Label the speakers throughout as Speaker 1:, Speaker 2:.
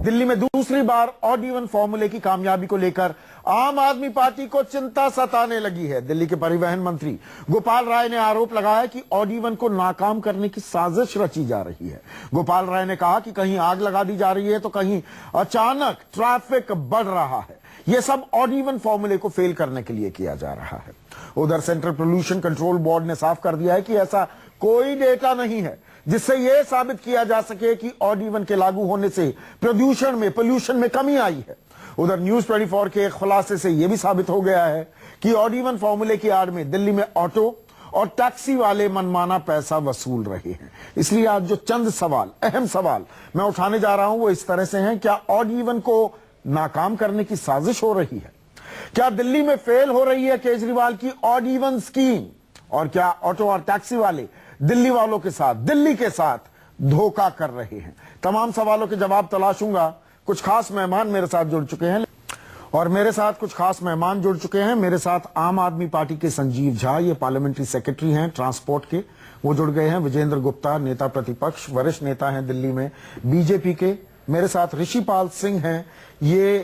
Speaker 1: दिल्ली में दूसरी बार odd even फॉर्मूले की कामयाबी को लेकर आम आदमी पार्टी को चिंता सताने लगी है। दिल्ली के परिवहन मंत्री गोपाल राय ने आरोप लगाया कि ऑड इवन को नाकाम करने की साजिश रची जा रही है। गोपाल राय ने कहा कि कहीं आग लगा दी जा रही है तो कहीं अचानक ट्रैफिक बढ़ रहा है। यह सब ऑड इवन फॉर्मूले को फेल करने के लिए किया जा रहा है। उधर सेंट्रल पोल्यूशन कंट्रोल बोर्ड ने साफ कर दिया है कि ऐसा कोई डेटा नहीं है जिससे यह साबित किया जा सके कि ऑड इवन के लागू होने से पोल्यूशन में कमी आई है। उधर न्यूज 24 के खुलासे से यह भी साबित हो गया है कि ऑड इवन फॉर्मूले की आड़ में दिल्ली में ऑटो और टैक्सी वाले मनमाना पैसा वसूल रहे हैं। इसलिए आज जो चंद सवाल, अहम सवाल मैं उठाने जा रहा हूं वो इस तरह से हैं। क्या ऑड इवन को नाकाम करने की साजिश हो रही है? क्या दिल्ली में फेल हो रही है केजरीवाल की ऑड इवन स्कीम? और क्या ऑटो और टैक्सी वाले दिल्ली वालों के साथ, दिल्ली के साथ धोखा कर रहे हैं? तमाम सवालों के जवाब तलाशूंगा। कुछ खास मेहमान मेरे साथ जुड़ चुके हैं मेरे साथ आम आदमी पार्टी के संजीव झा, ये पार्लियामेंट्री सेक्रेटरी हैं ट्रांसपोर्ट के, वो जुड़ गए हैं। विजेंद्र गुप्ता, नेता प्रतिपक्ष, वरिष्ठ नेता हैं दिल्ली में बीजेपी के। मेरे साथ ऋषिपाल सिंह हैं, ये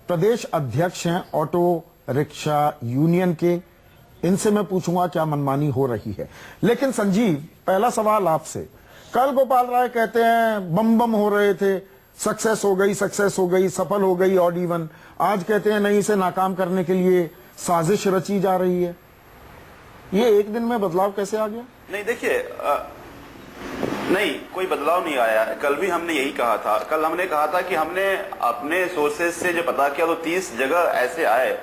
Speaker 1: प्रदेश अध्यक्ष हैं ऑटो रिक्शा यूनियन के। इनसे मैं पूछूंगा क्या मनमानी हो रही है। लेकिन संजीव, पहला सवाल आपसे। कल गोपाल राय कहते हैं बम बम हो रहे थे, सक्सेस हो गई, सफल हो गई ऑड इवन। आज कहते हैं नहीं, इसे नाकाम करने के लिए साजिश रची जा रही है। ये एक दिन में बदलाव कैसे आ गया?
Speaker 2: नहीं, देखिए, नहीं, कोई बदलाव नहीं आया। कल भी हमने यही कहा था। कल हमने कहा था कि हमने अपने सोर्सेज से जो पता किया तो 30 जगह ऐसे आए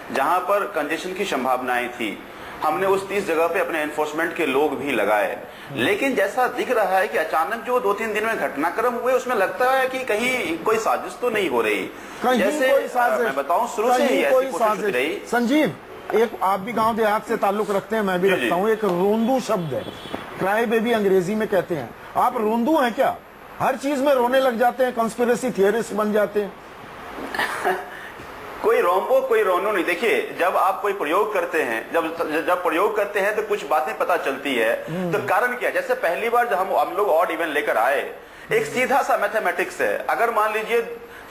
Speaker 2: जहां पर कंजेशन की संभावनाएं थी। हमने उस 30 जगह पे अपने एनफोर्समेंट के लोग भी लगाए। लेकिन जैसा दिख रहा है कि अचानक जो 2-3 दिन में घटनाक्रम हुए, उसमें लगता है कि कहीं कोई साजिश तो नहीं हो रही। जैसे मैं बताऊं, शुरू से ही ऐसी कोशिश रही।
Speaker 1: संजीव, एक आप भी गांव देहात से ताल्लुक रखते हैं, मैं भी रखता हूं। एक रोंदू शब्द है, क्राई बेबी अंग्रेजी में कहते हैं। आप रोंदू हैं क्या? हर चीज में रोने लग जाते हैं, कंस्पिरेसी थियरिस्ट बन जाते हैं।
Speaker 2: कोई रोम्बो कोई रोनो नहीं। देखिए, जब आप कोई प्रयोग करते हैं, जब प्रयोग करते हैं तो कुछ बातें पता चलती है। तो कारण क्या? जैसे पहली बार जब हम लोग ऑड इवन लेकर आए, एक सीधा सा मैथमेटिक्स है। अगर मान लीजिए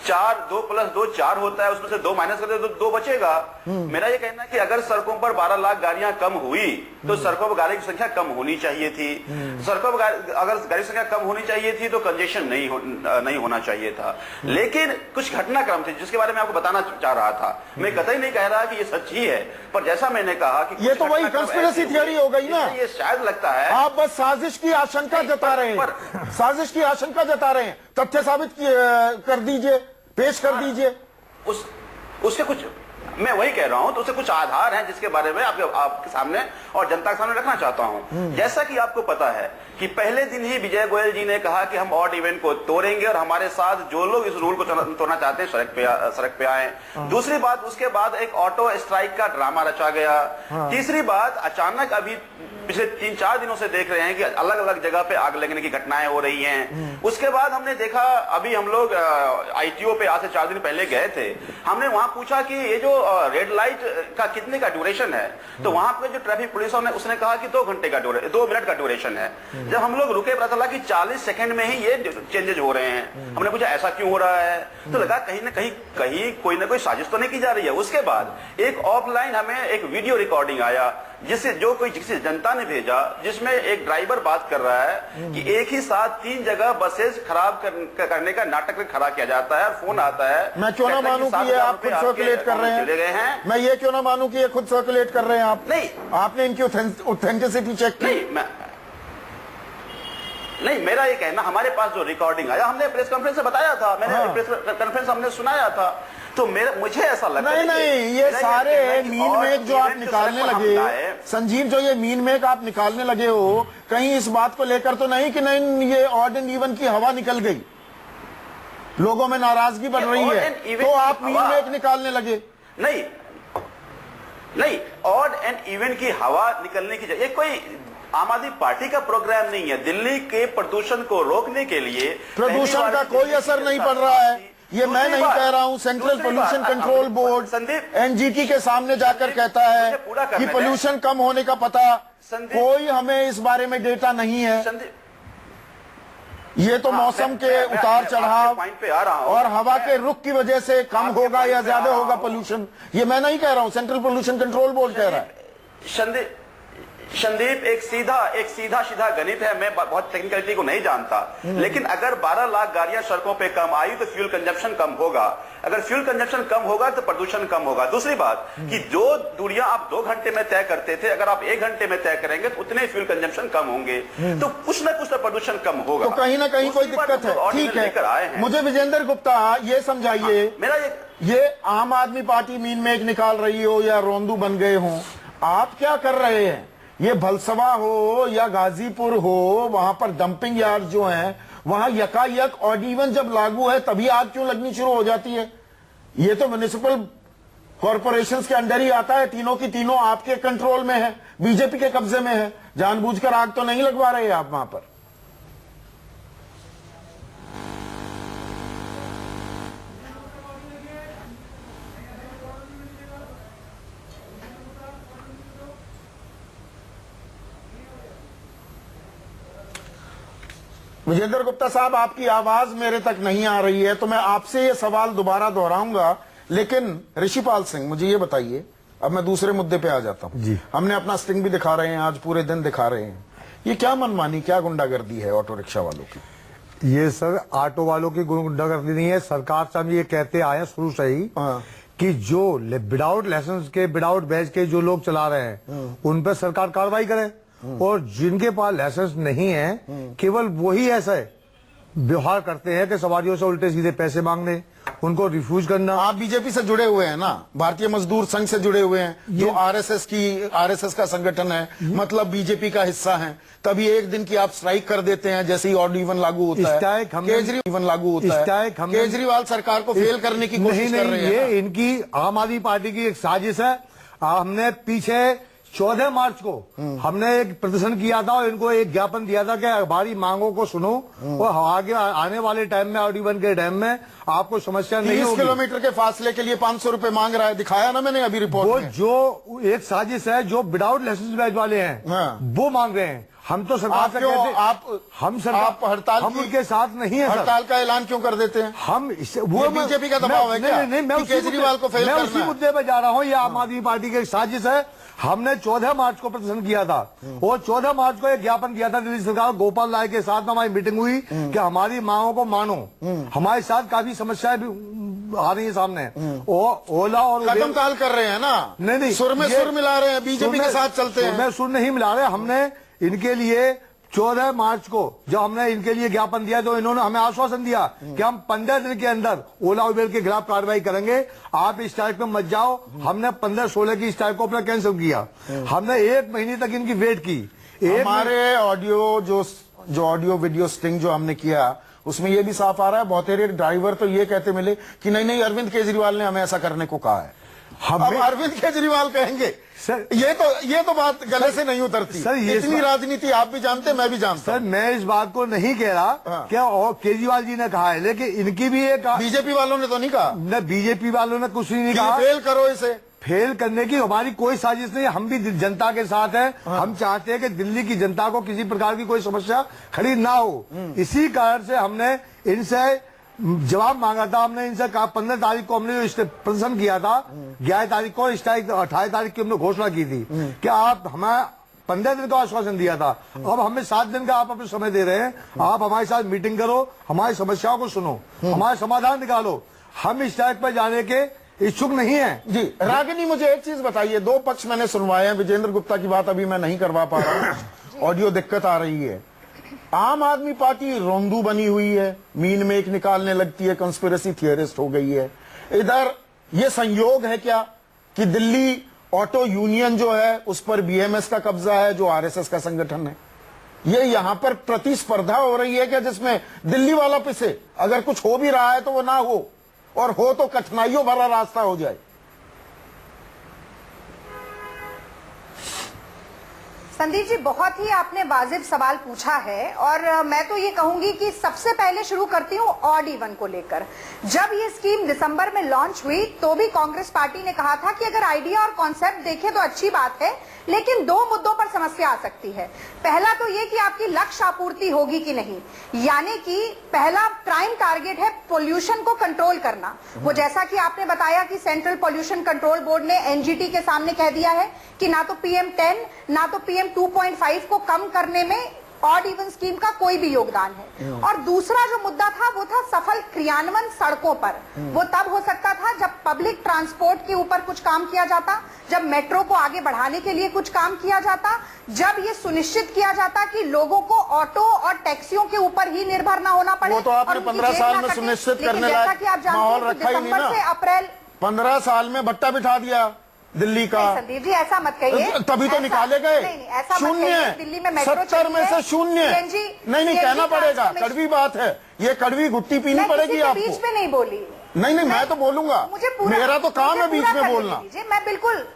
Speaker 2: 2 + 2 4 होता है, उसमें से 2 माइनस करते तो 2 बचेगा। मेरा ये कहना है कि अगर सड़कों पर 12 लाख गाड़ियां कम हुई तो सड़कों पर गाड़ी की संख्या कम होनी चाहिए थी। सड़कों पर अगर गाड़ी की संख्या कम होनी चाहिए थी तो कंजेशन नहीं होना चाहिए था। लेकिन कुछ घटनाक्रम थे जिसके बारे में आपको बताना चाह रहा था। मैं कतई नहीं कह रहा कि ये सच ही है, पर जैसा मैंने कहा कि
Speaker 1: ये तो वही कंस्पिरेसी थियरी हो गई ना।
Speaker 2: ये शायद लगता है
Speaker 1: आप बस साजिश की आशंका जता रहे हैं, साजिश की आशंका जता रहे हैं। तथ्य साबित कर दीजिए, पेश कर दीजिए।
Speaker 2: उसके कुछ, मैं वही कह रहा हूं, तो उससे कुछ आधार हैं जिसके बारे में आपके सामने और जनता के सामने रखना चाहता हूं। जैसा कि आपको पता है कि पहले दिन ही विजय गोयल जी ने कहा कि हम ऑड इवन को तोड़ेंगे और हमारे साथ जो लोग इस रूल को तोड़ना चाहते हैं सड़क पे आए। दूसरी बात, उसके बाद एक ऑटो स्ट्राइक का ड्रामा रचा गया। तीसरी बात, अचानक अभी पिछले 3-4 दिनों से देख रहे हैं कि अलग अलग जगह पे आग लगने की घटनाएं हो रही हैं। उसके बाद हमने देखा, अभी हम लोग आईटीओ पे आज से 4 दिन पहले गए थे। हमने वहां पूछा कि ये जो रेड लाइट का कितने का ड्यूरेशन है, तो वहां पे जो ट्रैफिक पुलिस उसने कहा कि 2 मिनट का ड्यूरेशन है। जब हम लोग रुके, पता चला कि 40 सेकंड में ही ये चेंजेज हो रहे हैं। हमने पूछा ऐसा क्यों हो रहा है, तो लगा कहीं ना कहीं कोई ना कोई साजिश तो नहीं की जा रही है। उसके बाद एक ऑफलाइन हमें एक वीडियो रिकॉर्डिंग आया जिसे जनता ने भेजा, जिसमें एक ड्राइवर बात कर रहा है कि एक ही साथ 3 जगह बसेस खराब करने का नाटक खड़ा किया जाता है। फोन आता है,
Speaker 1: मैं क्यों ना मानूं कि ये आप खुद सर्कुलेट कर रहे हैं। मैं ये क्यों ना मानूं कि ये खुद सर्कुलेट कर रहे हैं आप?
Speaker 2: नहीं,
Speaker 1: आपने इनकी ऑथेंटिसिटी चेक की?
Speaker 2: नहीं, मेरा ये कहना, हमारे पास जो रिकॉर्डिंग आया, हमने प्रेस कॉन्फ्रेंस से बताया था, प्रेस कॉन्फ्रेंस हमने सुनाया था। तो मुझे ऐसा लगता है
Speaker 1: नहीं, ये सारे मीन मेक जो आप निकालने लगे, संजीव, जो ये मीन मेक आप निकालने लगे हो, कहीं इस बात को लेकर तो नहीं कि नहीं ये ऑड एंड इवन की हवा निकल गई, लोगों में नाराजगी बढ़ रही है, तो आप मीन मेक निकालने लगे?
Speaker 2: नहीं, ऑड एंड इवन की हवा निकलने की ये कोई आम आदमी पार्टी का प्रोग्राम नहीं है। दिल्ली के प्रदूषण को रोकने के लिए
Speaker 1: प्रदूषण का कोई असर नहीं पड़ रहा है। ये मैं नहीं कह रहा हूं, central pollution control board NGT के सामने जाकर कहता है कि पोल्यूशन कम होने का पता, कोई हमें इस बारे में डेटा नहीं है। ये तो मौसम के उतार चढ़ाव
Speaker 2: पॉइंट पे आ रहा हूं
Speaker 1: और हवा के रुख की वजह से कम होगा या ज्यादा होगा पोल्यूशन, ये मैं नहीं कह रहा हूं, सेंट्रल पोल्यूशन कंट्रोल बोर्ड कह रहा है।
Speaker 2: संदीप एक सीधा गणित है, मैं बहुत टेक्निकलिटी को नहीं जानता, लेकिन अगर 12 लाख गाड़ियां सड़कों पे कम आई तो फ्यूल कंजप्शन कम होगा, अगर फ्यूल कंजप्शन कम होगा तो प्रदूषण कम होगा। दूसरी बात कि जो दूरियां आप 2 घंटे में तय करते थे, अगर आप 1 घंटे में तय करेंगे तो उतने फ्यूल कंजप्शन कम होंगे, तो कुछ ना कुछ तो प्रदूषण कम होगा।
Speaker 1: तो कहीं ना कहीं कोई दिक्कत है, ठीक है। मुझे विजेंद्र गुप्ता ये समझाइए,
Speaker 2: मेरा
Speaker 1: ये आम आदमी पार्टी मीन मेक निकाल रही हो या रोंदू बन गए हो, आप क्या कर रहे हैं? ये भलसवा हो या गाजीपुर हो, वहां पर डंपिंग यार्ड जो हैं, वहां यकायक ऑड इवन जब लागू है तभी आग क्यों लगनी शुरू हो जाती है? ये तो म्युनिसिपल कॉरपोरेशंस के अंडर ही आता है, तीनों की तीनों आपके कंट्रोल में है, बीजेपी के कब्जे में है। जानबूझकर आग तो नहीं लगवा रहे आप वहां पर। विजेंद्र गुप्ता साहब, आपकी आवाज मेरे तक नहीं आ रही है, तो मैं आपसे ये सवाल दोबारा दोहराऊंगा। लेकिन ऋषिपाल सिंह, मुझे ये बताइए, अब मैं दूसरे मुद्दे पे आ जाता हूं जी। हमने अपना स्टिंग भी दिखा रहे हैं, आज पूरे दिन दिखा रहे हैं, ये क्या मनमानी, क्या गुंडागर्दी है ऑटो रिक्शा वालों की?
Speaker 3: ये सर ऑटो वालों की गुंडागर्दी नहीं है, सरकार से हम ये कहते आए हैं शुरू से ही कि जो विदाउट लाइसेंस के, विदाउट बैच के जो लोग चला रहे हैं उन पर सरकार कार्रवाई करे, और जिनके पास लाइसेंस नहीं है केवल वही ऐसा व्यवहार करते हैं कि सवारियों से उल्टे सीधे पैसे मांगने, उनको रिफ्यूज करना।
Speaker 1: आप बीजेपी से जुड़े हुए हैं ना, भारतीय मजदूर संघ से जुड़े हुए हैं, जो आरएसएस का संगठन है, मतलब बीजेपी का हिस्सा है, तभी एक दिन की आप स्ट्राइक कर देते हैं जैसे ही ऑड इवन लागू होता है, केजरीवाल लागू होता है, केजरीवाल सरकार को फेल करने की कोशिश कर रहे हैं।
Speaker 3: ये इनकी आम आदमी पार्टी की एक साजिश है। हमने पीछे 14 मार्च को हमने एक प्रदर्शन किया था और इनको एक ज्ञापन दिया था कि हमारी मांगों को सुनो और आगे आने वाले टाइम में, ऑड इवन के टाइम में आपको समस्या नहीं होगी।
Speaker 1: 30 किलोमीटर के फासले के लिए 500 रुपए मांग रहा है, दिखाया ना मैंने अभी रिपोर्ट में।
Speaker 3: जो एक साजिश है, जो विदाउट लाइसेंस बैच वाले हैं वो मांग रहे हैं। हम तो सरकार से कहते
Speaker 1: आप हड़ताल,
Speaker 3: हम उनके साथ नहीं है।
Speaker 1: हड़ताल का ऐलान क्यों कर देते हैं?
Speaker 3: हम वो
Speaker 1: बीजेपी का दबाव है क्या?
Speaker 3: नहीं, मैं
Speaker 1: केजरीवाल को फेल करना है।
Speaker 3: मैं उसी मुद्दे पे जा रहा हूँ, ये आम आदमी पार्टी की साजिश है। हमने 14 मार्च को प्रदर्शन किया था और 14 मार्च को एक ज्ञापन किया था दिल्ली सरकार, गोपाल राय के साथ हमारी मीटिंग हुई कि हमारी मांगों को मानो। हमारे साथ काफी समस्याएं भी आ रही है सामने, और ओला और
Speaker 1: कदम ताल कर रहे हैं ना,
Speaker 3: नहीं
Speaker 1: सुर में सुर मिला रहे हैं, बीजेपी के साथ चलते हैं।
Speaker 3: मैं सुर नहीं मिला रहे, हमने इनके लिए 14 मार्च को जब हमने इनके लिए ज्ञापन दिया तो इन्होंने हमें आश्वासन दिया कि हम 15 दिन के अंदर ओला उबेर के खिलाफ कार्रवाई करेंगे, आप इस स्ट्राइक में मत जाओ। हमने 15-16 की स्ट्राइक को अपना कैंसिल किया। हमने 1 महीने तक इनकी वेट की।
Speaker 1: हमारे ऑडियो जो ऑडियो वीडियो स्टिंग जो हमने किया, उसमें यह भी साफ आ रहा है, बहुत सारे ड्राइवर तो ये कहते मिले कि नहीं अरविंद केजरीवाल ने हमें ऐसा करने को कहा है। अब अरविंद केजरीवाल कहेंगे
Speaker 3: सर,
Speaker 1: ये तो बात गले से नहीं उतरती सर। ये इतनी राजनीति आप भी जानते, मैं भी जानता
Speaker 3: सर। मैं इस बात को नहीं कह रहा क्या और केजरीवाल जी ने कहा है, लेकिन इनकी भी एक,
Speaker 1: बीजेपी वालों ने तो नहीं कहा,
Speaker 3: न बीजेपी वालों ने कुछ नहीं कहा।
Speaker 1: फेल करो इसे,
Speaker 3: फेल करने की हमारी कोई साजिश नहीं, हम भी जनता के साथ हैं। हम चाहते हैं कि दिल्ली की जनता को किसी प्रकार की कोई समस्या खड़ी ना हो। इसी कारण से हमने इनसे जवाब मांगा था। हमने इनसे कहा 15 तारीख को हमने जो प्रदर्शन किया था, 11 तारीख को स्ट्राइक, 28 तारीख की हमने घोषणा की थी कि आप हमें 15 दिन का आश्वासन दिया था, अब हमें 7 दिन का आप अपने समय दे रहे हैं। आप हमारे साथ मीटिंग करो, हमारी समस्याओं को सुनो, हमारे समाधान निकालो। हम इस स्ट्राइक पर जाने के इच्छुक नहीं है
Speaker 1: जी। रागिनी, मुझे एक चीज बताइए, 2 पक्ष मैंने सुनवाए हैं, विजेंद्र गुप्ता की बात अभी मैं नहीं करवा पा रहा हूं, ऑडियो दिक्कत आ रही है। आम आदमी पार्टी रोंदू बनी हुई है, मीन मेक निकालने लगती है, कंस्पिरेसी थियरिस्ट हो गई है। इधर ये संयोग है क्या कि दिल्ली ऑटो यूनियन जो है उस पर बीएमएस का कब्जा है, जो आरएसएस का संगठन है। ये यहां पर प्रतिस्पर्धा हो रही है क्या, जिसमें दिल्ली वाला पिसे, अगर कुछ हो भी रहा है तो वो ना हो, और हो तो कठिनाइयों भरा रास्ता हो जाए।
Speaker 4: संदीप जी, बहुत ही आपने वाजिब सवाल पूछा है और मैं तो ये कहूंगी कि सबसे पहले शुरू करती हूँ ऑड इवन को लेकर। जब ये स्कीम दिसंबर में लॉन्च हुई तो भी कांग्रेस पार्टी ने कहा था कि अगर आइडिया और कॉन्सेप्ट देखें तो अच्छी बात है, लेकिन दो मुद्दों पर समस्या आ सकती है। पहला तो ये कि आपकी लक्ष्य आपूर्ति होगी कि नहीं, यानी कि पहला प्राइम टारगेट है पोल्यूशन को कंट्रोल करना। वो जैसा कि आपने बताया कि सेंट्रल पोल्यूशन कंट्रोल बोर्ड ने एनजीटी के सामने कह दिया है कि ना तो PM10 ना तो PM 2.5 को कम करने में ऑड इवन स्कीम का कोई भी योगदान है। और दूसरा जो मुद्दा था वो था सफल क्रियान्वयन सड़कों पर। वो तब हो सकता था जब पब्लिक ट्रांसपोर्ट के ऊपर कुछ काम किया जाता, जब मेट्रो को आगे बढ़ाने के लिए कुछ काम किया जाता, जब ये सुनिश्चित किया जाता कि लोगों को ऑटो और टैक्सियों के ऊपर ही निर्भर ना होना पड़े।
Speaker 1: वो तो आपने
Speaker 4: और उनकी
Speaker 1: 15
Speaker 4: जेब
Speaker 1: साल
Speaker 4: ना
Speaker 1: में
Speaker 4: कटे।
Speaker 1: सुनिश्चित
Speaker 4: लेकिन
Speaker 1: करने
Speaker 4: जैसा
Speaker 1: लायक
Speaker 4: कि आप जानते
Speaker 1: माहौल
Speaker 4: हैं कि
Speaker 1: रखा ही नहीं
Speaker 4: दिसंबर
Speaker 1: ना।
Speaker 4: से अप्रैल
Speaker 1: 15 साल में भट्टा बिठा दिया दिल्ली का।
Speaker 4: संदीप जी ऐसा मत कहिए।
Speaker 1: तभी तो
Speaker 4: ऐसा-
Speaker 1: निकाले गए।
Speaker 4: नहीं, ऐसा मत
Speaker 1: शून्य,
Speaker 4: कहिए। दिल्ली में मेट्रो
Speaker 1: 70 में से शून्य। नहीं कहना पड़ेगा, कड़वी बात है ये, कड़वी गुट्टी पीनी पड़ेगी आपको।
Speaker 4: बीच में नहीं बोली।
Speaker 1: नहीं मैं तो बोलूंगा,
Speaker 4: मुझे पूरा,
Speaker 1: मेरा तो काम है बीच में बोलना।
Speaker 4: मैं बिल्कुल,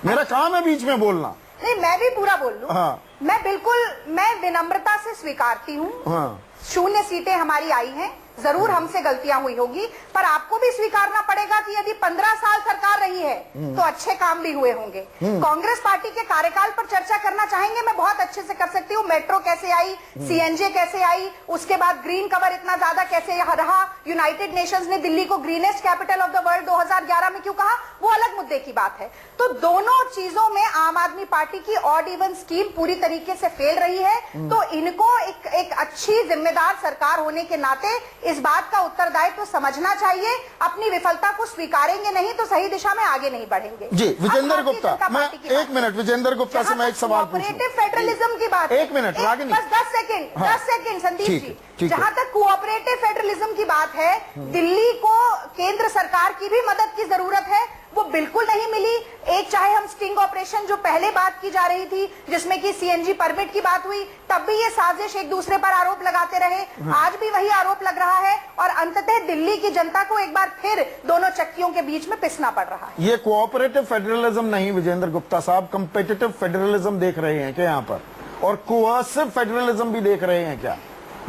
Speaker 1: मेरा काम है बीच में बोलना।
Speaker 4: नहीं मैं भी पूरा बोल लूं।
Speaker 1: हाँ।
Speaker 4: मैं बिल्कुल, मैं विनम्रता से स्वीकारती हूँ।
Speaker 1: हाँ।
Speaker 4: शून्य सीटें हमारी आई हैं, जरूर हमसे गलतियां हुई होगी, पर आपको भी स्वीकारना पड़ेगा कि यदि 15 साल सरकार रही है तो अच्छे काम भी हुए होंगे। कांग्रेस पार्टी के कार्यकाल पर चर्चा करना चाहेंगे, मैं बहुत अच्छे से कर सकती हूँ। मेट्रो कैसे आई, CNG कैसे आई, उसके बाद ग्रीन कवर इतना ज्यादा कैसे रहा, यूनाइटेड नेशंस ने दिल्ली को greenest capital of the world 2011 में क्यों कहा, वो अलग मुद्दे की बात है। तो दोनों चीजों में आम आदमी पार्टी की ऑड इवन स्कीम पूरी तरीके से फेल रही है। तो इनको एक अच्छी जिम्मेदार सरकार होने के नाते इस बात का उत्तरदायित्व तो समझना चाहिए। अपनी विफलता को स्वीकारेंगे नहीं तो सही दिशा में आगे नहीं बढ़ेंगे।
Speaker 1: जी विजेंद्र गुप्ता, मैं एक मिनट विजेंद्र गुप्ता से मैं एक सवाल पूछूं।
Speaker 4: कोऑपरेटिव फेडरलिज्म की बात,
Speaker 1: एक मिनट रागिनी,
Speaker 4: बस 10 सेकंड, 10 सेकंड संदीप जी। जहां तक कोऑपरेटिव फेडरलिज्म की बात है, दिल्ली को केंद्र सरकार की भी मदद की जरूरत है, वो बिल्कुल नहीं मिली। एक चाहे हम स्टिंग ऑपरेशन जो पहले बात की जा रही थी जिसमें कि CNG परमिट की बात हुई, तब भी ये साजिश एक दूसरे पर आरोप लगाते रहे। आज भी वही आरोप लग रहा है और अंततः दिल्ली की जनता को एक बार फिर दोनों चक्कियों के बीच में पिसना पड़ रहा है।
Speaker 1: ये कोऑपरेटिव फेडरलिज्म नहीं विजेंद्र गुप्ता साहब, कंपेटिटिव फेडरलिज्म देख रहे हैं क्या यहाँ पर, और कोअर्सिव फेडरलिज्म भी देख रहे हैं क्या?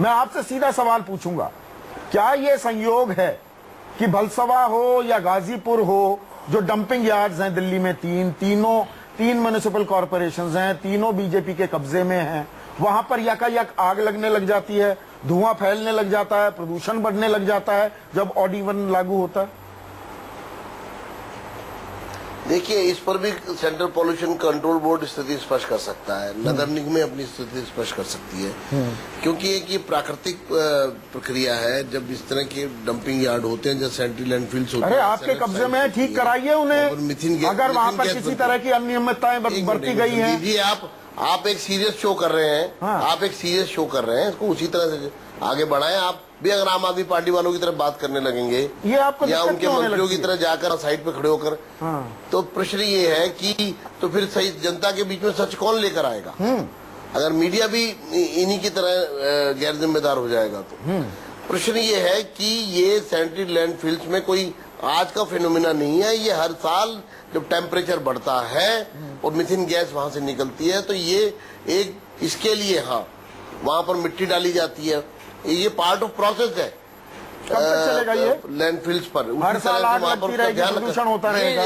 Speaker 1: मैं आपसे सीधा सवाल पूछूंगा, क्या ये संयोग है कि भलसवा हो या गाजीपुर हो, जो डंपिंग यार्ड्स हैं दिल्ली में, तीन म्युनिसिपल कॉरपोरेशंस हैं, तीनों बीजेपी के कब्जे में हैं, वहां पर यकायक आग लगने लग जाती है, धुआं फैलने लग जाता है, प्रदूषण बढ़ने लग जाता है जब ऑड इवन लागू होता है?
Speaker 5: देखिए, इस पर भी सेंट्रल पॉल्यूशन कंट्रोल बोर्ड स्थिति स्पष्ट कर सकता है, नगर निगम अपनी स्थिति स्पष्ट कर सकती है, क्योंकि एक ये प्राकृतिक प्रक्रिया है। जब इस तरह के डंपिंग यार्ड होते हैं, जैसे सेंट्रल लैंडफिल्स होते हैं,
Speaker 1: अरे आपके कब्जे में है, ठीक कराइए उन्हें। अगर वहाँ पर किसी तरह की अनियमितताएं बरती गई हैं।
Speaker 5: जी, आप एक सीरियस शो कर रहे हैं।
Speaker 1: हाँ।
Speaker 5: आप एक सीरियस शो कर रहे हैं, इसको उसी तरह से आगे बढ़ाएं। आप भी अगर आम आदमी पार्टी वालों की तरफ बात करने लगेंगे
Speaker 1: ये आपको
Speaker 5: या
Speaker 1: दिक्कत
Speaker 5: उनके
Speaker 1: क्यों होने
Speaker 5: मंत्रियों की
Speaker 1: लगती
Speaker 5: तरह जाकर साइड पे खड़े होकर, तो प्रश्न ये है कि तो फिर सही जनता के बीच में सच कौन लेकर आएगा? अगर मीडिया भी इन्हीं की तरह गैर जिम्मेदार हो जाएगा तो प्रश्न ये है कि ये सेंट्रल लैंडफिल्स में कोई आज का फिनोमिना नहीं है। ये हर साल जब टेम्परेचर बढ़ता है और मिथेन गैस वहां से निकलती है, तो ये एक इसके लिए वहां पर मिट्टी डाली जाती है, ये पार्ट ऑफ प्रोसेस है।
Speaker 1: कब तक चलेगा ये?
Speaker 5: लैंडफिल्स पर
Speaker 1: हर साल आग लगती रहेगी, प्रदूषण होता रहेगा।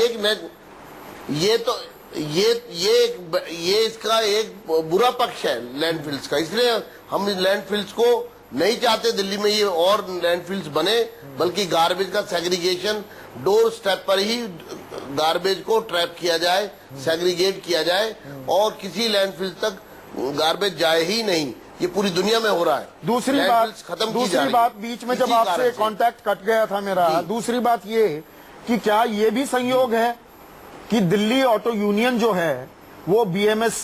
Speaker 5: ये इसका एक बुरा पक्ष है लैंडफिल्स का, इसलिए हम लैंडफिल्स को नहीं चाहते दिल्ली में ये और लैंडफिल्स बने, बल्कि गार्बेज का सेग्रीगेशन डोर स्टेप पर ही गार्बेज को ट्रैप किया जाए, सेग्रीगेट किया जाए और किसी लैंडफिल तक गार्बेज जाए ही नहीं। ये पूरी दुनिया में हो रहा है।
Speaker 1: दूसरी बात बीच में जब आपसे कांटेक्ट कट गया था मेरा, दूसरी बात ये कि क्या ये भी संयोग है कि दिल्ली ऑटो यूनियन जो है वो BMS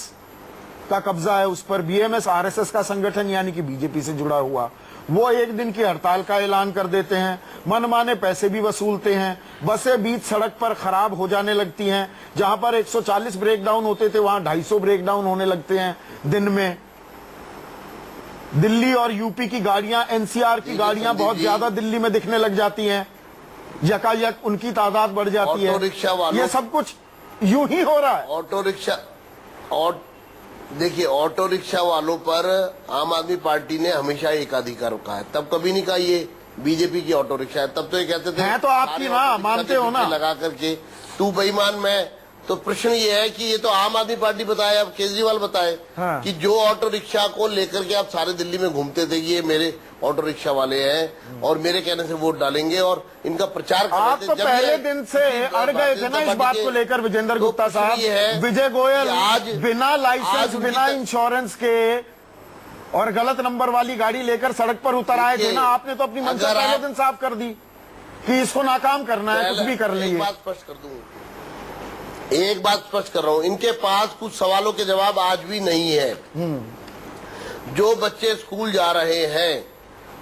Speaker 1: का कब्जा है उस पर, BMS RSS का संगठन यानी कि बीजेपी से जुड़ा हुआ, वो एक दिन की हड़ताल का ऐलान कर देते हैं, मनमाने पैसे भी वसूलते हैं, बसें बीच सड़क पर खराब हो जाने लगती हैं, जहां पर 140 ब्रेकडाउन होते थे वहां 250 ब्रेकडाउन होने लगते हैं दिन में। दिल्ली और यूपी की गाड़ियां, NCR की गाड़ियां बहुत ज्यादा दिल्ली में दिखने लग जाती हैं, यकायक उनकी तादाद बढ़ जाती है।
Speaker 5: ऑटो रिक्शा वालों,
Speaker 1: ये सब कुछ यूं ही हो रहा है।
Speaker 5: ऑटो देखिए, ऑटो रिक्शा वालों पर आम आदमी पार्टी ने हमेशा एकाधिकार रखा है। तब कभी नहीं कहा ये बीजेपी की ऑटो रिक्शा है। तब तो ये कहते थे
Speaker 1: हैं तो आपकी ना,
Speaker 5: सारे ऑटो
Speaker 1: मानते
Speaker 5: रिक्शा
Speaker 1: हो ना।
Speaker 5: लगा करके तू बेईमान मैं। तो प्रश्न ये है कि ये तो आम आदमी पार्टी बताए, अब केजरीवाल बताए
Speaker 1: हाँ।
Speaker 5: कि जो ऑटो रिक्शा को लेकर के आप सारे दिल्ली में घूमते थे कि ये मेरे ऑटो रिक्शा वाले हैं और मेरे कहने से वोट डालेंगे और इनका प्रचार कर
Speaker 1: आप
Speaker 5: रहे
Speaker 1: तो
Speaker 5: थे। जब
Speaker 1: पहले
Speaker 5: ये
Speaker 1: दिन से अड़ गए थे ना इस बात को लेकर, विजेंद्र गुप्ता साहब।
Speaker 5: ये है
Speaker 1: विजय गोयल
Speaker 5: कि आज
Speaker 1: बिना लाइसेंस,
Speaker 5: उनकी
Speaker 1: बिना इंश्योरेंस के और गलत नंबर वाली गाड़ी लेकर सड़क पर उतर आए थे ना। आपने तो अपनी मंशा
Speaker 5: अगर
Speaker 1: पहले
Speaker 5: आप-
Speaker 1: दिन साफ कर दी कि इसको नाकाम करना है, कुछ भी कर
Speaker 5: एक
Speaker 1: लीजिए।
Speaker 5: बात स्पष्ट कर दूं, एक बात स्पष्ट कर रहा हूं, इनके पास कुछ सवालों के जवाब आज भी नहीं है। जो बच्चे स्कूल जा रहे हैं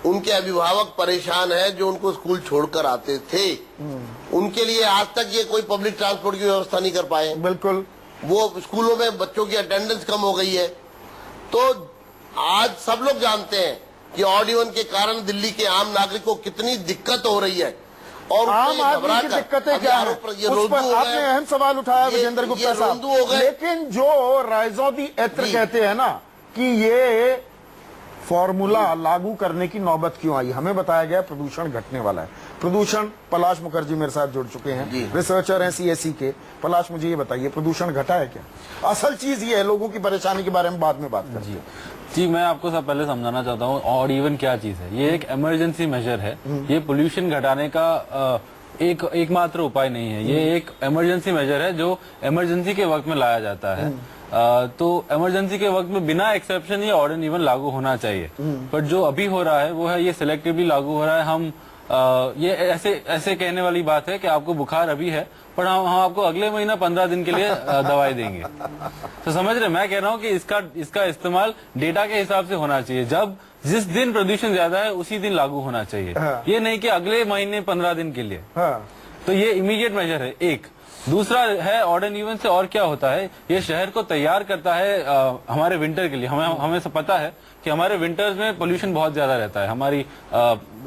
Speaker 5: उनके अभिभावक परेशान हैं, जो उनको स्कूल छोड़कर आते थे। उनके लिए आज तक ये कोई पब्लिक ट्रांसपोर्ट की व्यवस्था नहीं कर पाए।
Speaker 1: बिल्कुल।
Speaker 5: वो स्कूलों में बच्चों की अटेंडेंस कम हो गई है। तो आज सब लोग जानते हैं कि ऑड इवन के कारण दिल्ली के आम नागरिक को कितनी दिक्कत हो रही है। और
Speaker 1: आम आदमी की दिक्कतें क्या है, उस पर आपने अहम सवाल उठाया विजेंद्र गुप्ता साहब। लेकिन जो राइजो दी एत्र कहते हैं ना कि ये फॉर्मूला लागू करने की नौबत क्यों आई, हमें बताया गया प्रदूषण घटने वाला है। प्रदूषण, पलाश मुखर्जी मेरे साथ जुड़ चुके हैं, रिसर्चर हैं सीएससी के। पलाश, मुझे ये बताइए, प्रदूषण घटा है क्या? असल चीज ये है, लोगों की परेशानी के बारे में बाद में बात करते हैं।
Speaker 6: जी, मैं आपको सब पहले समझाना चाहता हूँ ऑड इवन क्या चीज है। ये एक इमरजेंसी मेजर है। ये पोल्यूशन घटाने का एकमात्र उपाय नहीं है। ये एक इमरजेंसी मेजर है जो इमरजेंसी के वक्त में लाया जाता है। तो इमरजेंसी के वक्त में बिना एक्सेप्शन ये ऑड इवन लागू होना चाहिए। बट जो अभी हो रहा है वो है ये सिलेक्टिवली लागू हो रहा है। हम ये ऐसे कहने वाली बात है कि आपको बुखार अभी है पर हम आपको अगले महीना 15 दिन के लिए दवाई देंगे। तो समझ रहे, मैं कह रहा हूँ कि इसका इस्तेमाल डेटा के हिसाब से होना चाहिए। जब जिस दिन प्रदूषण ज्यादा है उसी दिन लागू होना चाहिए। ये नहीं कि अगले महीने 15 दिन के लिए। तो ये इमीडिएट मेजर है एक। दूसरा है ऑड एंड इवन से और क्या होता है, ये शहर को तैयार करता है हमारे विंटर के लिए। हमें सब पता है कि हमारे विंटर्स में पोल्यूशन बहुत ज्यादा रहता है। हमारी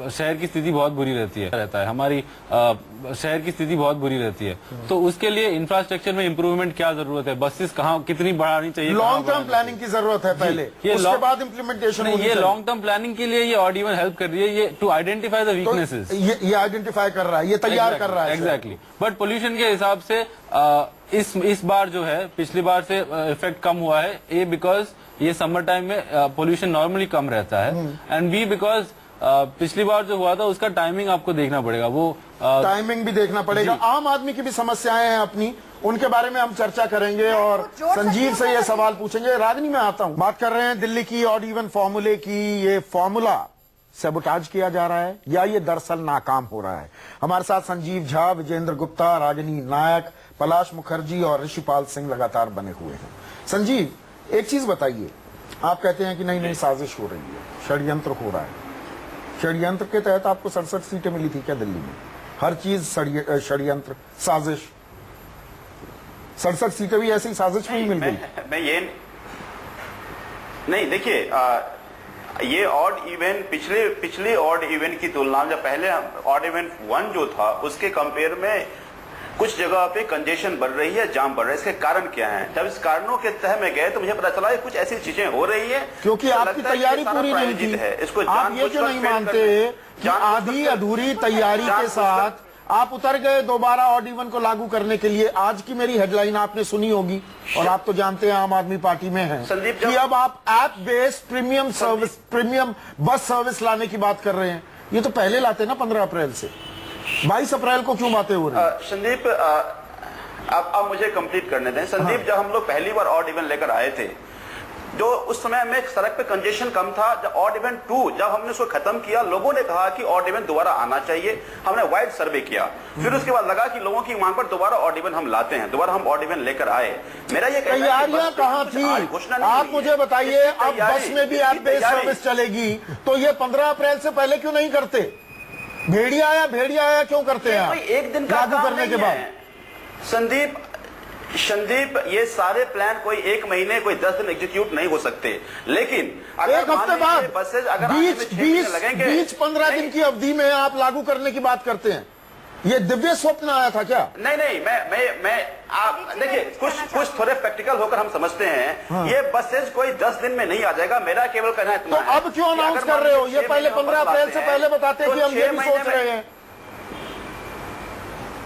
Speaker 6: शहर की स्थिति बहुत बुरी रहती है हमारी शहर की स्थिति बहुत बुरी रहती है। तो उसके लिए इंफ्रास्ट्रक्चर में इंप्रूवमेंट क्या जरूरत है, बसेस कहाँ कितनी बढ़ानी चाहिए,
Speaker 1: लॉन्ग टर्म प्लानिंग की जरूरत है पहले, उसके बाद इम्प्लीमेंटेशन।
Speaker 6: ये लॉन्ग टर्म प्लानिंग के लिए ये ऑड इवन हेल्प कर रही है, ये टू आइडेंटिफाई द वीकनेसेस।
Speaker 1: ये आइडेंटिफाई कर रहा है, ये तैयार कर रहा है।
Speaker 6: एग्जैक्टली। बट पोल्यूशन के हिसाब से इस बार जो है पिछली बार से इफेक्ट कम हुआ है। ए बिकॉज ये समर टाइम में पोल्यूशन नॉर्मली कम रहता है, एंड बी बिकॉज पिछली बार जो हुआ था उसका टाइमिंग आपको देखना पड़ेगा। वो
Speaker 1: टाइमिंग भी देखना पड़ेगा। आम आदमी की भी समस्याएं हैं अपनी, उनके बारे में हम चर्चा करेंगे और संजीव से ये सवाल पूछेंगे। राजनी में आता हूं, बात कर रहे हैं दिल्ली की ऑड इवन फॉर्मूले की। ये फॉर्मूला सबोटाज किया जा रहा है या ये दरअसल नाकाम हो रहा है? हमारे साथ संजीव झा, विजेंद्र गुप्ता, रागिनी नायक, पलाश मुखर्जी और ऋषिपाल सिंह लगातार बने हुए हैं। संजीव, एक चीज बताइए, आप कहते हैं कि नहीं साजिश हो रही है, षड्यंत्र हो रहा है। षड्यंत्र के तहत आपको 67 सीटें मिली थी क्या दिल्ली में? हर चीज षड्यंत्र, साजिश। 67 सीटें भी ऐसी साजिश में ही मिल गई?
Speaker 2: मैं ये नहीं, देखिए ये ऑड इवन पिछले ऑड इवन की तुलना में, जब पहले ऑड इवन 1 जो था उसके कंपेयर में कुछ जगह पे कंजेशन बढ़ रही है, जाम बढ़ रहा है। इसके कारण क्या है? जब इस कारणों के तह में गए तो मुझे पता चला कि कुछ ऐसी चीजें हो रही है
Speaker 1: क्योंकि आपकी तैयारी पूरी नहीं थी।
Speaker 2: इसको
Speaker 1: आप ये क्यों नहीं मानते कि आधी अधूरी तैयारी के साथ आप उतर गए दोबारा ऑड इवन को लागू करने के लिए? आज की मेरी हेडलाइन आपने सुनी होगी और आप तो जानते हैं आम आदमी पार्टी में हैं कि अब आप app based premium service, premium bus service लाने की बात कर रहे हैं। ये तो पहले लाते ना 15 अप्रैल से, 22 अप्रैल को क्यों बातें हो रही हैं?
Speaker 2: संदीप, अब मुझे कंप्लीट करने दें। संदीप, जब हम लोग पहली बार ऑड इवन लेकर आए थे, जो उस समय में सड़क पे कंजेशन कम था। जब ऑड इवन 2 जब हमने उसको खत्म किया, लोगों ने कहा कि ऑड इवन दोबारा आना चाहिए। हमने वाइड सर्वे किया, फिर उसके बाद लगा कि लोगों की मांग पर दोबारा ऑड इवन हम लाते हैं। दोबारा हम ऑड इवन लेकर आए। मेरा ये कहना है कि
Speaker 1: तैयारियां कहाँ थी? आप मुझे बताइए, अब बस में भी ऐप बेस्ड सर्विस चलेगी तो ये 15 अप्रैल से पहले क्यों नहीं करते? भेड़िया आया क्यों करते हैं
Speaker 2: एक दिन का
Speaker 1: लागू करने के बाद?
Speaker 2: संदीप, ये सारे प्लान कोई 1 महीने, कोई 10 दिन एग्जीक्यूट नहीं हो सकते। लेकिन अगर
Speaker 1: एक हफ्ते बाद,
Speaker 2: बसेज अगर
Speaker 1: बीच 15 दिन की अवधि में आप लागू करने की बात करते हैं। ये दिव्य स्वप्न आया था क्या?
Speaker 2: नहीं नहीं, मैं आप देखिए, कुछ थोड़े प्रैक्टिकल होकर हम समझते हैं ये बसेज कोई 10 दिन में नहीं आ जाएगा। मेरा केवल कहना है
Speaker 1: तो अब क्यों अनाउंस कर रहे हो? ये पहले 15 अप्रैल से पहले बताते कि हम ये भी सोच रहे हैं।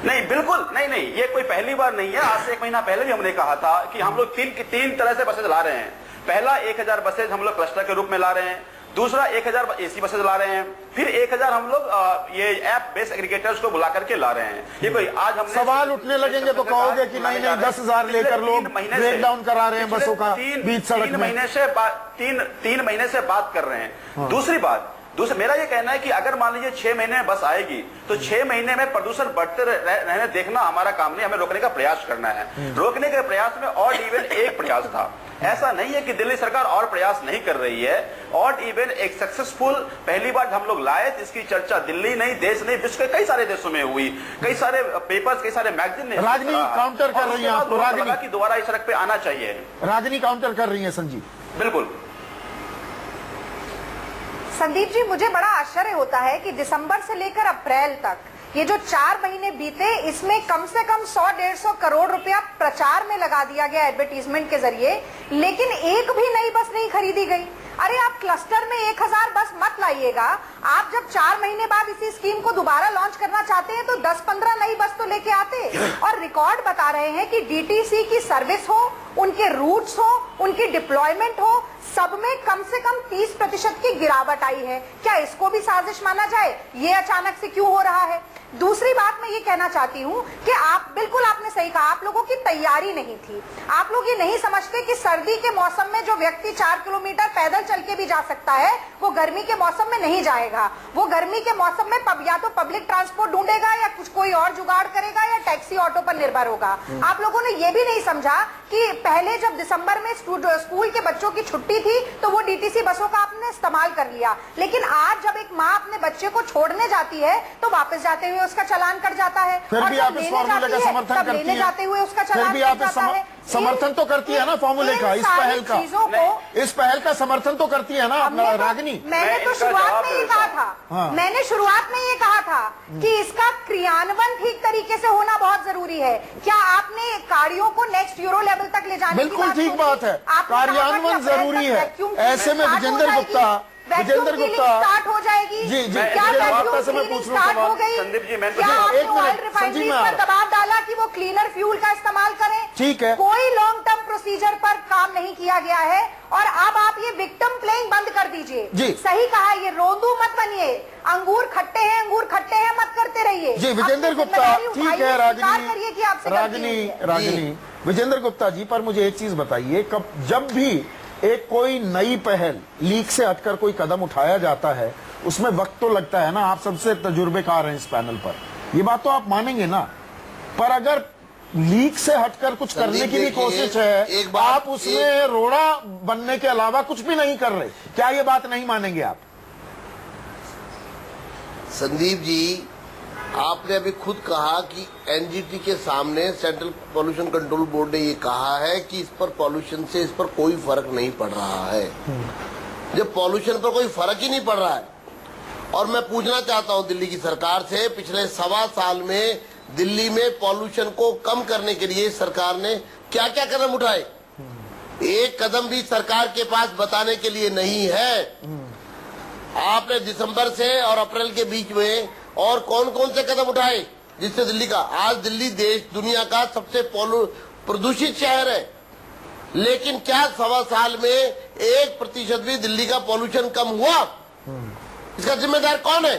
Speaker 2: नहीं, बिल्कुल नहीं, ये कोई पहली बार नहीं है। आज से 1 महीना पहले भी हमने कहा था कि हम लोग तीन तरह से बसेज ला रहे हैं। पहला 1000 बसेज हम लोग क्लस्टर के रूप में ला रहे हैं, दूसरा 1000 एसी बसेज ला रहे हैं, फिर 1000 हम लोग ये ऐप बेस्ड एग्रीगेटर्स को बुला करके ला रहे हैं। ये कोई आज हमने
Speaker 1: सवाल उठने लगेंगे तो कहोगे कि नहीं 10,000 लेकर लोग ब्रेक डाउन करा रहे हैं बसों का बीच सड़क में।
Speaker 2: 3 महीने से बात कर रहे हैं। दूसरा मेरा ये कहना है कि अगर मान लीजिए 6 महीने में बस आएगी तो 6 महीने में प्रदूषण बढ़ते रहने देखना हमारा काम नहीं, हमें रोकने का प्रयास करना है। रोकने के प्रयास में ऑड इवन एक प्रयास था। ऐसा नहीं है कि दिल्ली सरकार और प्रयास नहीं कर रही है। ऑड इवन एक सक्सेसफुल पहली बार हम लोग लाए, इसकी चर्चा दिल्ली नहीं, देश नहीं, विश्व के कई सारे देशों में हुई, कई सारे पेपर्स, कई सारे मैगजीन ने।
Speaker 1: रागिनी काउंटर कर रही है आपको, रागिनी
Speaker 2: की दोबारा इस सड़क पे आना चाहिए।
Speaker 1: रागिनी काउंटर कर रही है संजीव।
Speaker 2: बिल्कुल
Speaker 4: संदीप जी, मुझे बड़ा आश्चर्य होता है कि दिसंबर से लेकर अप्रैल तक ये जो 4 महीने बीते, इसमें कम से कम 100-150 करोड़ रुपया प्रचार में लगा दिया गया एडवर्टीजमेंट के जरिए, लेकिन एक भी नई बस नहीं खरीदी गई। अरे आप क्लस्टर में 1000 बस मत लाइएगा। आप जब 4 महीने बाद इसी स्कीम को दोबारा लॉन्च करना चाहते हैं तो 10-15 नई बस तो लेके आते। और रिकॉर्ड बता रहे हैं कि डीटीसी की सर्विस हो, उनके रूट्स हो, उनकी डिप्लॉयमेंट हो, सब में कम से कम 30% की गिरावट आई है। क्या इसको भी साजिश माना जाए? ये अचानक से क्यों हो रहा है? दूसरी बात मैं ये कहना चाहती हूँ कि बिल्कुल आपने सही कहा, आप लोगों की तैयारी नहीं थी। आप लोग ये नहीं समझते कि सर्दी के मौसम में जो व्यक्ति 4 किलोमीटर पैदल चल के भी जा सकता है, वो गर्मी के मौसम में नहीं जाएगा। वो गर्मी के मौसम में या तो पब्लिक ट्रांसपोर्ट ढूंढेगा या कुछ कोई और जुगाड़ करेगा या टैक्सी ऑटो पर निर्भर होगा। आप लोगों ने ये भी नहीं समझा कि पहले जब दिसंबर में स्कूल के बच्चों की छुट्टी थी तो वो डीटीसी बसों का आपने इस्तेमाल कर लिया, लेकिन आज जब एक माँ अपने बच्चे को छोड़ने जाती है तो वापस जाते हुए उसका चालान कट जाता है।
Speaker 1: फिर भी आप इस फॉर्मूले का समर्थन करती हैं?
Speaker 4: जाते हुए उसका चालान
Speaker 1: फिर भी आप समर्थन तो करती है ना फॉर्मूले का, इस पहल का, इस पहल का समर्थन तो करती है ना रागिनी?
Speaker 4: मैंने तो शुरुआत में ये कहा था, मैंने शुरुआत में ये कहा था कि इसका क्रियान्वयन ठीक तरीके से होना बहुत जरूरी है। क्या आपने गाड़ियों को नेक्स्ट यूरो लेवल तक ले जाने की
Speaker 1: बिल्कुल ठीक बात है, कार्यान्वयन जरूरी है। ऐसे में विजेंद्र गुप्ता
Speaker 4: स्टार्ट हो जाएगी।
Speaker 1: जी जी,
Speaker 4: क्या
Speaker 1: से मैं पूछ रहा हूँ
Speaker 2: संदीप जी, मैं
Speaker 4: क्या आपने ऑयल रिफाइनरीज पर दबाव डाला कि वो क्लीनर फ्यूल का इस्तेमाल करें?
Speaker 1: ठीक है,
Speaker 4: कोई लॉन्ग टर्म प्रोसीजर पर काम नहीं किया गया है। और अब आप ये विक्टिम प्लेइंग बंद कर दीजिए। सही कहा, ये रोंदू मत बनिए। अंगूर खट्टे हैं मत करते रहिए।
Speaker 1: जी विजेंद्र गुप्ता, ठीक है रागिनी विजेंद्र गुप्ता जी, पर मुझे एक चीज बताइए, जब भी एक कोई नई पहल लीक से हटकर कोई कदम उठाया जाता है उसमें वक्त तो लगता है ना। आप सबसे तजुर्बेकार हैं इस पैनल पर, ये बात तो आप मानेंगे ना। पर अगर लीक से हटकर कुछ करने की भी कोशिश है, आप उसमें रोड़ा बनने के अलावा कुछ भी नहीं कर रहे, क्या ये बात नहीं मानेंगे आप?
Speaker 5: संदीप जी, आपने अभी खुद कहा कि एनजीटी के सामने सेंट्रल पॉल्यूशन कंट्रोल बोर्ड ने ये कहा है कि इस पर पॉल्यूशन से इस पर कोई फर्क नहीं पड़ रहा है। जब पॉल्यूशन पर कोई फर्क ही नहीं पड़ रहा है, और मैं पूछना चाहता हूं दिल्ली की सरकार से, पिछले 1.25 साल में दिल्ली में पॉल्यूशन को कम करने के लिए सरकार ने क्या क्या कदम उठाए? एक कदम भी सरकार के पास बताने के लिए नहीं है। आपने दिसंबर से और अप्रैल के बीच में और कौन कौन से कदम उठाए जिससे दिल्ली का, आज दिल्ली देश दुनिया का सबसे प्रदूषित शहर है, लेकिन क्या 1.25 साल में 1% भी दिल्ली का पॉल्यूशन कम हुआ? इसका जिम्मेदार कौन है?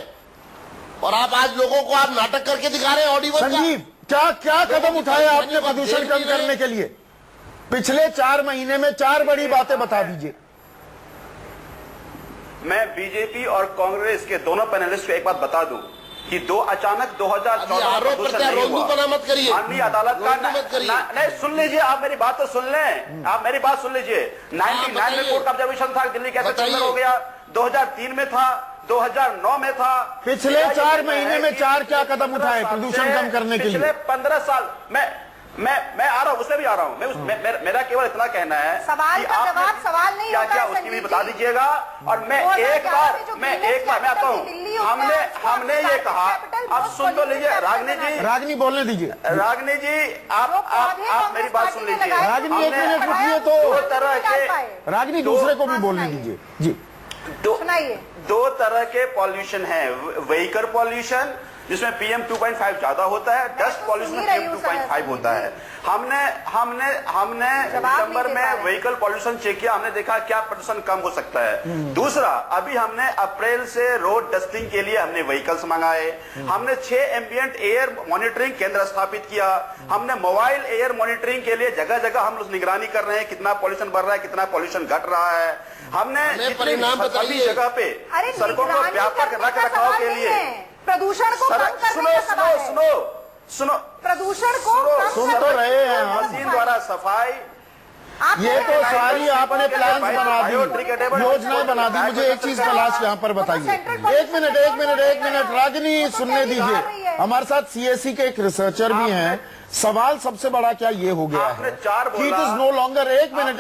Speaker 5: और आप आज लोगों को आप नाटक करके दिखा रहे हैं ऑडियो का।
Speaker 1: संजीव, क्या क्या कदम उठाए आपने प्रदूषण कम करने के लिए? पिछले 4 महीने में 4 बड़ी बातें बता दीजिए।
Speaker 2: मैं बीजेपी और कांग्रेस के दोनों पैनलिस्ट को एक बात बता दूं कि अचानक 2014
Speaker 5: मत करिए,
Speaker 2: माननीय अदालत का नहीं, सुन लीजिए, आप मेरी बात तो सुन लें, आप मेरी बात सुन लीजिए। 99 में कोर्ट का ऑब्जर्वेशन था, दिल्ली कैसे चेंबर हो गया, 2003 में था, 2009 में था।
Speaker 1: पिछले 4 महीने में 4 क्या कदम उठाए प्रदूषण कम करने के लिए?
Speaker 2: पिछले 15 साल में मैं आ रहा हूँ, उससे भी आ रहा हूँ। मेरा केवल इतना कहना है
Speaker 4: सवाल
Speaker 2: कि
Speaker 4: का
Speaker 2: आपने
Speaker 4: जवाब सवाल नहीं
Speaker 2: क्या
Speaker 4: होता
Speaker 2: क्या
Speaker 4: है,
Speaker 2: उसकी भी
Speaker 4: संजीव
Speaker 2: बता
Speaker 4: जी।
Speaker 2: दीजिएगा। और मैं एक बार आता हूँ, हमने ये कहा, आप सुन तो लीजिए रागनी जी,
Speaker 1: रागनी बोलने दीजिए।
Speaker 2: रागनी जी आप मेरी बात सुन लीजिए।
Speaker 1: रागनी एक मिनट रुकिए तो,
Speaker 2: दो तरह के
Speaker 1: रागनी दूसरे को भी बोलने दीजिए जी।
Speaker 4: सुनाइए।
Speaker 2: दो तरह के पॉल्यूशन है, व्हीकल पॉल्यूशन जिसमें PM 2.5 ज्यादा होता है, डस्ट पॉल्यूशन में PM 2.5 होता है। हमने दिसंबर में व्हीकल पॉल्यूशन चेक किया, हमने देखा क्या प्रदूषण कम हो सकता है। दूसरा, अभी हमने अप्रैल से रोड डस्टिंग के लिए हमने व्हीकल्स मंगाए, हमने 6 एम्बिएंट एयर मॉनिटरिंग केंद्र स्थापित किया, हमने मोबाइल एयर मॉनिटरिंग के लिए जगह जगह हम लोग निगरानी कर रहे हैं कितना पॉल्यूशन बढ़ रहा है, कितना पॉल्यूशन घट रहा है। हमने
Speaker 5: परिणाम बताइए।
Speaker 2: सभी जगह पे सड़कों को व्यापक रख रखाव के लिए
Speaker 4: प्रदूषण को कम करने का सवाल है।
Speaker 2: सुनो
Speaker 4: प्रदूषण को कम
Speaker 1: सुन तो
Speaker 4: करने
Speaker 1: रहे हैं
Speaker 4: का
Speaker 1: हम।
Speaker 2: मशीन द्वारा सफाई,
Speaker 4: आप
Speaker 1: ये तो सारी आपने प्लान बना दी, योजनाएं बना दी। मुझे एक चीज तलाश यहाँ पर बताइए। एक मिनट रागिनी सुनने दीजिए। हमारे साथ CSE के एक रिसर्चर भी हैं। सवाल सबसे बड़ा क्या ये हो गया है कि इट इज नो लॉन्गर। एक मिनट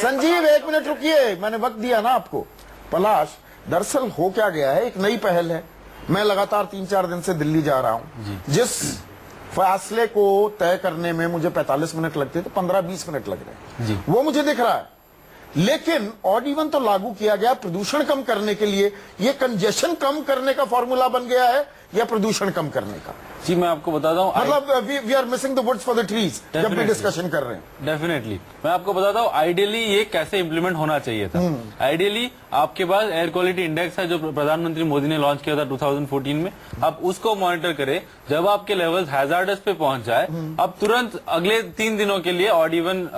Speaker 1: संजीव एक मिनट रुकिए, मैंने वक्त दिया ना आपको। पलाश, दरअसल हो क्या गया है, एक नई पहल है। मैं लगातार 3-4 दिन से दिल्ली जा रहा हूं। जिस फासले को तय करने में मुझे 45 मिनट लगते थे, 15-20 मिनट लग रहे हैं, वो मुझे दिख रहा है। लेकिन ऑड इवन तो लागू किया गया प्रदूषण कम करने के लिए। ये कंजेशन कम करने का फॉर्मूला बन गया है या प्रदूषण कम करने का?
Speaker 6: जी मैं आपको बताता हूँ,
Speaker 1: मतलब we are missing the woods for the trees जब भी डिस्कशन कर रहे हैं।
Speaker 6: डेफिनेटली मैं आपको बताता हूँ आइडियली ये कैसे इम्प्लीमेंट होना चाहिए था। आइडियली आपके पास एयर क्वालिटी इंडेक्स है जो प्रधानमंत्री मोदी ने लॉन्च किया था 2014 में। आप उसको मॉनिटर करें, जब आपके लेवल्स हैजार्डस पे पहुंच जाए अब तुरंत अगले 3 दिनों के लिए ऑड इवन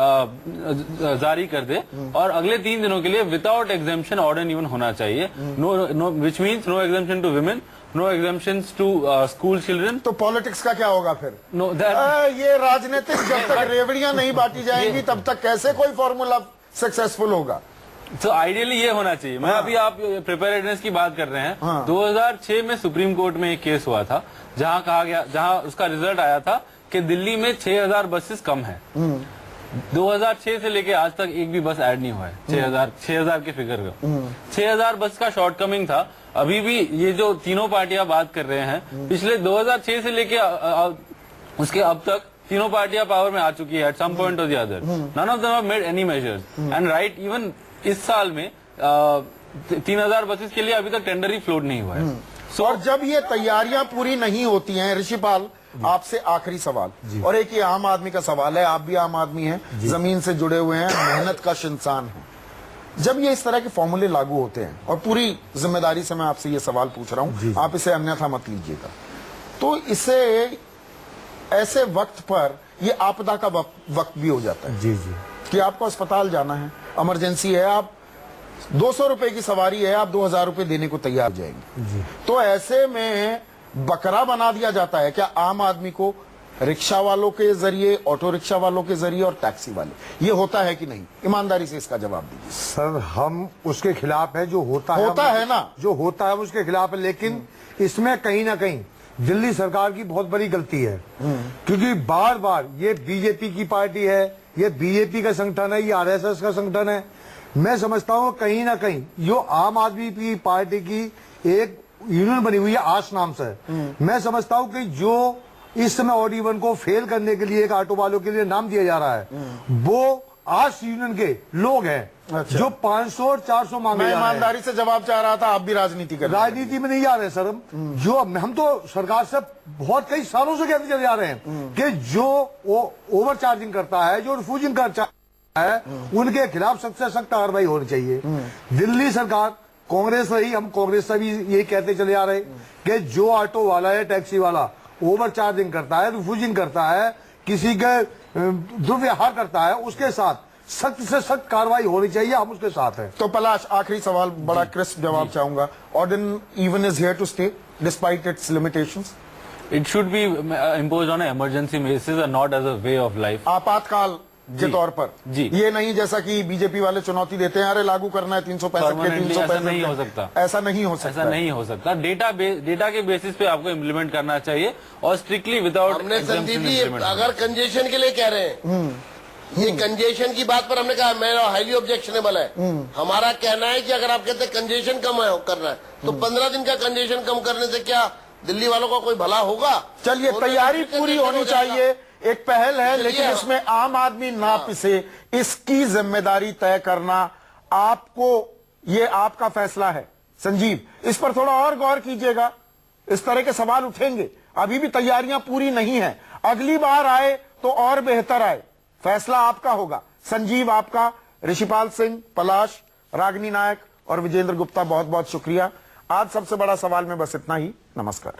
Speaker 6: जारी कर दे और अगले 3 दिनों के लिए without exemption odd and even होना चाहिए। No which means no exemption to women, no exemptions to school children.
Speaker 1: तो पॉलिटिक्स का क्या होगा फिर?
Speaker 6: नो
Speaker 1: ये राजनीतिक जब तक रेवड़ियां नहीं बांटी जाएंगी तब तक कैसे कोई फॉर्मूला सक्सेसफुल होगा?
Speaker 6: तो आइडियली ये होना चाहिए। मैं अभी आप प्रिपेयर्डनेस की बात कर रहे हैं।
Speaker 1: हाँ।
Speaker 6: 2006 में सुप्रीम कोर्ट में एक केस हुआ था जहां कहा गया, जहां उसका रिजल्ट आया था कि दिल्ली में 6000 बसेस कम है। 2006 से लेके आज तक एक भी बस ऐड नहीं हुआ है 6000 के फिगर का। 6000 बस का शॉर्टकमिंग था। अभी भी ये जो तीनों पार्टियां बात कर रहे हैं, पिछले 2006 से लेके उसके अब तक तीनों पार्टियां पावर में आ चुकी है एट सम पॉइंट और the other. None of them have made any measures and right even इस साल में 3000 बसेस के लिए अभी तक टेंडर ही फ्लोट नहीं हुआ है।
Speaker 1: और जब ये तैयारियां पूरी नहीं होती हैं, ऋषिपाल आपसे आखिरी सवाल, और एक ये आम आदमी का सवाल है, आप भी आम आदमी हैं, जमीन से जुड़े हुए हैं, मेहनत कश इंसान है। जब ये इस तरह के फॉर्मूले लागू होते हैं, और पूरी जिम्मेदारी से मैं आपसे ये सवाल पूछ रहा हूं, आप इसे अन्यथा मत लीजिएगा, तो इसे ऐसे वक्त पर ये आपदा का वक्त भी हो जाता है
Speaker 3: जी जी
Speaker 1: कि आपको अस्पताल जाना है, इमरजेंसी है, आप 200 रुपए की सवारी है, आप 2000 रुपए देने को तैयार हो जाएंगे। तो ऐसे में बकरा बना दिया जाता है क्या आम आदमी को, रिक्शा वालों के जरिए, ऑटो रिक्शा वालों के जरिए और टैक्सी वाले? ये होता है कि नहीं? ईमानदारी से इसका जवाब दीजिए।
Speaker 3: सर, हम उसके खिलाफ है जो होता
Speaker 1: है ना,
Speaker 3: जो होता है उसके खिलाफ है, लेकिन इसमें कहीं ना कहीं दिल्ली सरकार की बहुत बड़ी गलती है, क्योंकि बार बार ये बीजेपी की पार्टी है, ये बीजेपी का संगठन है, ये आरएसएस का संगठन है। मैं समझता हूं कहीं ना कहीं जो आम आदमी की पार्टी की एक यूनियन बनी हुई है आश नाम से, मैं समझता हूं कि जो इस समय ऑड इवन को फेल करने के लिए एक ऑटो वालों के लिए नाम दिया जा रहा है, वो आश यूनियन के लोग हैं।
Speaker 1: अच्छा।
Speaker 3: जो 500 और 400 मांगे।
Speaker 1: मैं ईमानदारी से जवाब चाह रहा था, आप भी राजनीति कर,
Speaker 3: राजनीति में नहीं जा रहे सर। जो हम तो सरकार से बहुत कई सालों से कहते चले जा रहे हैं कि जो ओवर चार्जिंग करता है, जो रिफ्यूजिंग करता है, उनके खिलाफ सख्त से सख्त कार्रवाई होनी चाहिए। दिल्ली सरकार, कांग्रेस रही, हम कांग्रेस से भी यही कहते चले आ रहे कि जो ऑटो वाला है, टैक्सी वाला ओवर चार्जिंग करता है, रिफ्यूजिंग करता है, किसी के दुर्व्यवहार करता है, उसके साथ सख्त से सख्त कार्रवाई होनी चाहिए। हम उसके साथ हैं।
Speaker 1: तो पलाश, आखिरी सवाल, बड़ा क्रिस्प जवाब चाहूंगा। Odd even is here to stay despite its limitations?
Speaker 6: It should be imposed on an emergency basis and not as a way of life.
Speaker 1: आपातकाल के तौर पर
Speaker 6: जी।
Speaker 1: ये नहीं जैसा कि बीजेपी वाले चुनौती देते हैं, अरे लागू करना है 365 के
Speaker 6: Permanently
Speaker 1: 365
Speaker 6: ऐसा नहीं हो सकता।
Speaker 1: ऐसा नहीं हो सकता।
Speaker 6: ऐसा नहीं हो सकता। डेटा के बेसिस पे आपको इम्प्लीमेंट करना चाहिए और स्ट्रिक्टली विदाउट
Speaker 5: हमने संदीप जी अगर कंजेशन के लिए कह रहे हैं, ये कंजेशन की बात पर हमने कहा मेरा हाईली ऑब्जेक्शनेबल है। हमारा कहना है कि अगर आप कहते हैं कंजेशन कम करना है तो 15 दिन का कंजेशन कम करने से क्या दिल्ली वालों का कोई भला होगा?
Speaker 1: चलिए, तैयारी पूरी होनी चाहिए। एक पहल है, लेकिन इसमें आम आदमी ना पिसे, इसकी जिम्मेदारी तय करना आपको, ये आपका फैसला है। संजीव, इस पर थोड़ा और गौर कीजिएगा। इस तरह के सवाल उठेंगे, अभी भी तैयारियां पूरी नहीं है। अगली बार आए तो और बेहतर आए, फैसला आपका होगा। संजीव आपका, ऋषिपाल सिंह, पलाश, रागिनी नायक और विजेंद्र गुप्ता, बहुत बहुत शुक्रिया। आज सबसे बड़ा सवाल में बस इतना ही। नमस्कार।